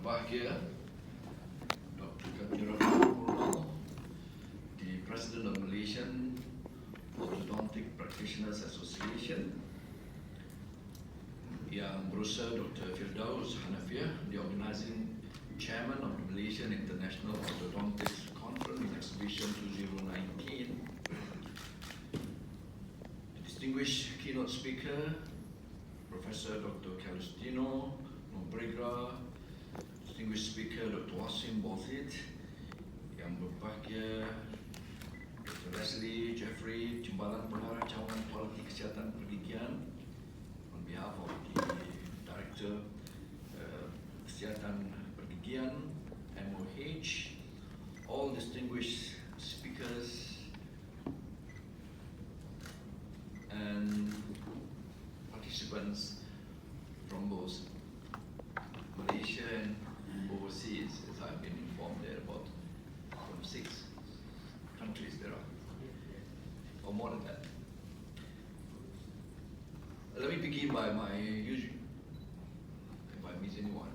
berbahagia Dr. the President of Malaysian Orthodontic Practitioners Association, Yang Berusaha Dr. Firdaus Hanafiah, the Organizing Chairman of the Malaysian International Orthodontics Conference and Exhibition 2019, the distinguished keynote speaker, Professor Dr. Calistino Nobrega, distinguished speaker Dr. Wasim Bothit, Yang berbahagia Dr. Leslie Jeffrey, Timbalan Pengarah Cawangan Kualiti Kesihatan Pergigian, on behalf of the Director Kesihatan Pergigian, MOH, all distinguished speakers and participants from both Malaysia and overseas, as I've been informed there about from 6 countries there are, or more than that. Let me begin by my usual, if I miss anyone,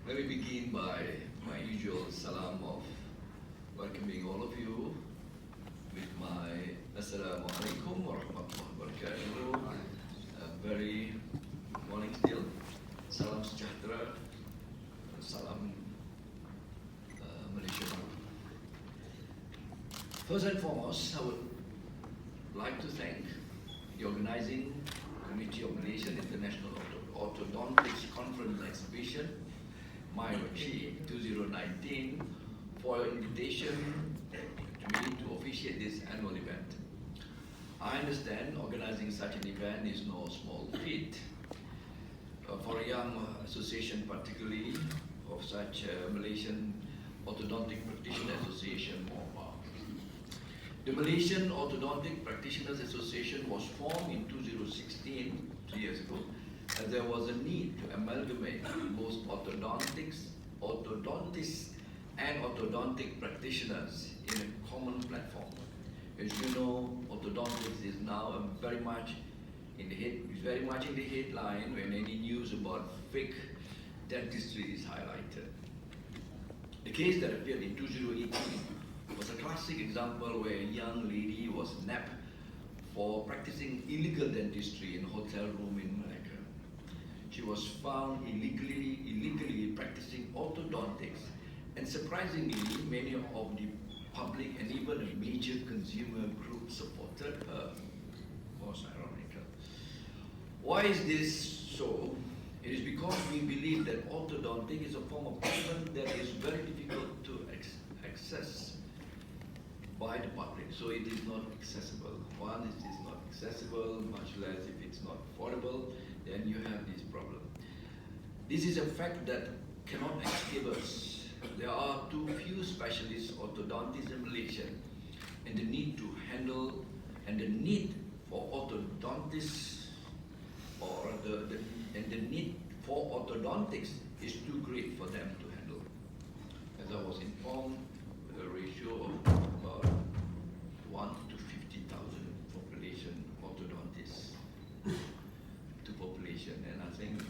let me begin by my usual salam of welcoming all of you with my Assalamualaikum warahmatullahi wabarakatuh. Very good morning still. Salam sejahtera. Salam Malaysia. First and foremost, I would like to thank the Organizing Committee of Malaysian International Orthodontics Conference and Exhibition, MIOCE 2019, for your invitation to me to officiate this annual event. I understand organizing such an event is no small feat. For a young association, particularly of such Malaysian Orthodontic Practitioners Association, the Malaysian Orthodontic Practitioners Association was formed in 2016, 3 years ago, as there was a need to amalgamate both orthodontics, orthodontists, and orthodontic practitioners in a common platform. As you know, orthodontics is now very much in the headline when any news about fake dentistry is highlighted. The case that appeared in 2018 was a classic example where a young lady was nabbed for practicing illegal dentistry in a hotel room in Malacca. She was found illegally practicing orthodontics, and surprisingly, many of the public and even a major consumer group supported her. Most ironical. Why is this so? It is because we believe that orthodontic is a form of treatment that is very difficult to access by the public. So it is not accessible. One, it is not accessible, much less if it's not affordable, then you have this problem. This is a fact that cannot escape us. There are too few specialist orthodontists in Malaysia, and the need to handle and the need for orthodontists and the need for orthodontics is too great for them to handle. As I was informed, with a ratio of about 1 to 50,000 population orthodontists to population, and I think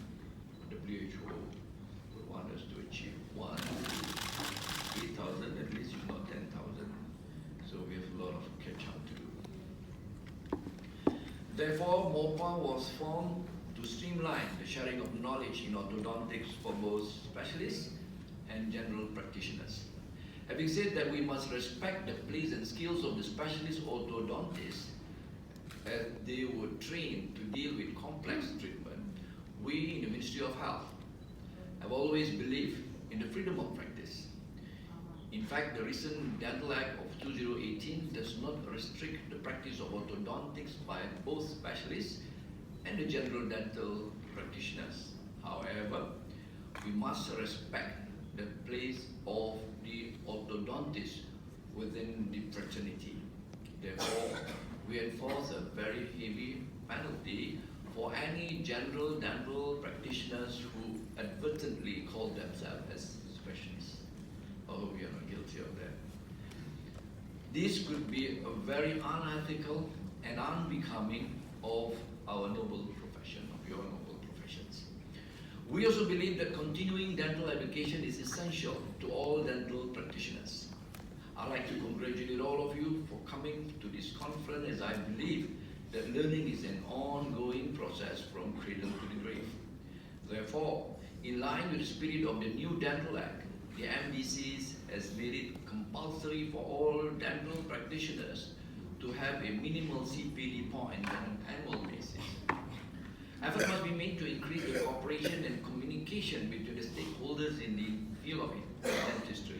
WHO would want us to achieve 8,000 at least, if not 10,000. So we have a lot of catch up to do. Therefore, MOPA was formed to streamline the sharing of knowledge in orthodontics for both specialists and general practitioners. Having said that, we must respect the place and skills of the specialist orthodontists as they were trained to deal with complex treatment. We in the Ministry of Health have always believed in the freedom of practice. In fact, the recent Dental Act of 2018 does not restrict the practice of orthodontics by both specialists and the general dental practitioners. However, we must respect the place of the orthodontist within the fraternity. Therefore, we enforce a very heavy penalty for any general dental practitioners who advertently call themselves as specialists. I hope we are not guilty of that. This could be a very unethical and unbecoming of our noble profession, of your noble professions. We also believe that continuing dental education is essential to all dental practitioners. I'd like to congratulate all of you for coming to this conference, as I believe that learning is an ongoing process from cradle to the grave. Therefore, in line with the spirit of the new Dental Act, the MDCs has made it compulsory for all dental practitioners to have a minimal CPD point on an annual basis. Effort must be made to increase the cooperation and communication between the stakeholders in the field of dentistry.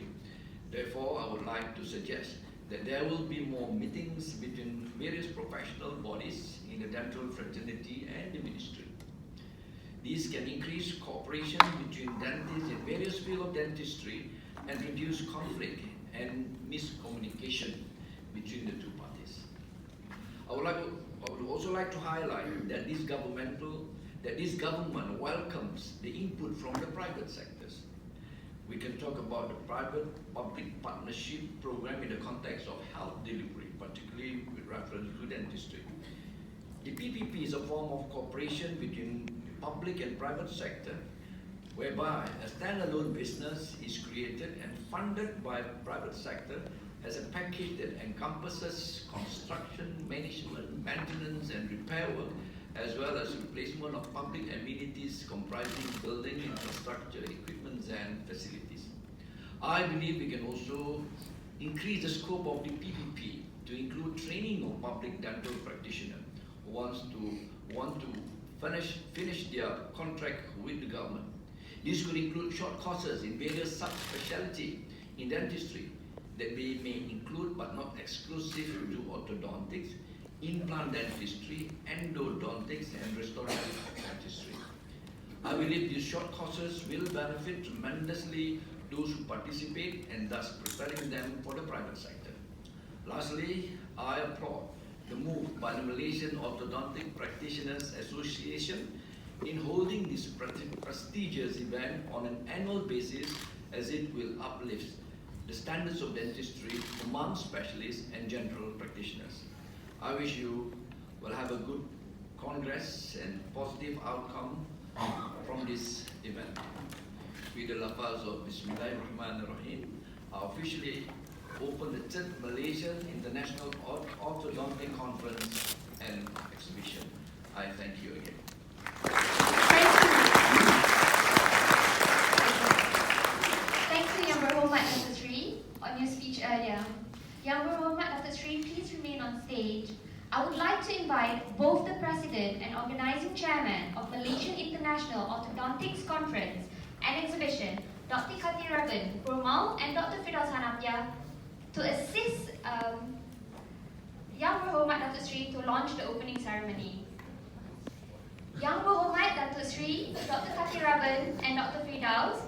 Therefore, I would like to suggest that there will be more meetings between various professional bodies in the dental fraternity and the ministry. These can increase cooperation between dentists in various fields of dentistry and reduce conflict and miscommunication between the two parties. I would also like to highlight that this government welcomes the input from the private sectors. We can talk about the private-public partnership program in the context of health delivery, particularly with reference to dentistry. The PPP is a form of cooperation between the public and private sector, whereby a standalone business is created and funded by the private sector as a package that encompasses construction, management, maintenance and repair work, as well as replacement of public amenities comprising building infrastructure, equipment and facilities. I believe we can also increase the scope of the PPP to include training of public dental practitioners who want to finish their contract with the government. This could include short courses in various subspecialties in dentistry that they may include but not exclusive to orthodontics, implant dentistry, endodontics and restorative dentistry. I believe these short courses will benefit tremendously those who participate and thus preparing them for the private sector. Lastly, I applaud the move by the Malaysian Orthodontic Practitioners Association in holding this prestigious event on an annual basis, as it will uplift the standards of dentistry among specialists and general practitioners. I wish you will have a good congress and positive outcome from this event. With the lafaz of Bismillahirrahmanirrahim, I officially open the 3rd Malaysian International Orthodontic Conference and Exhibition. I thank you again. Thank you, Yang Berhormat Dr. Sri, on your speech earlier. Yang Berhormat Dr. Sri, please remain on stage. I would like to invite both the President and Organising Chairman of Malaysian International Orthodontics Conference and Exhibition, Dr. Kathiragan Purmal and Dr. Firdaus Hanafiah, to assist Yang Berhormat Dr. Sri to launch the opening ceremony. Yang Berhormat Dr. Sri, Dr. Kathiragan and Dr. Firdaus,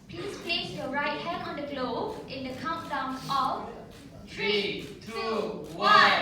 please place your right hand on the globe in the countdown of 3, 2, 1.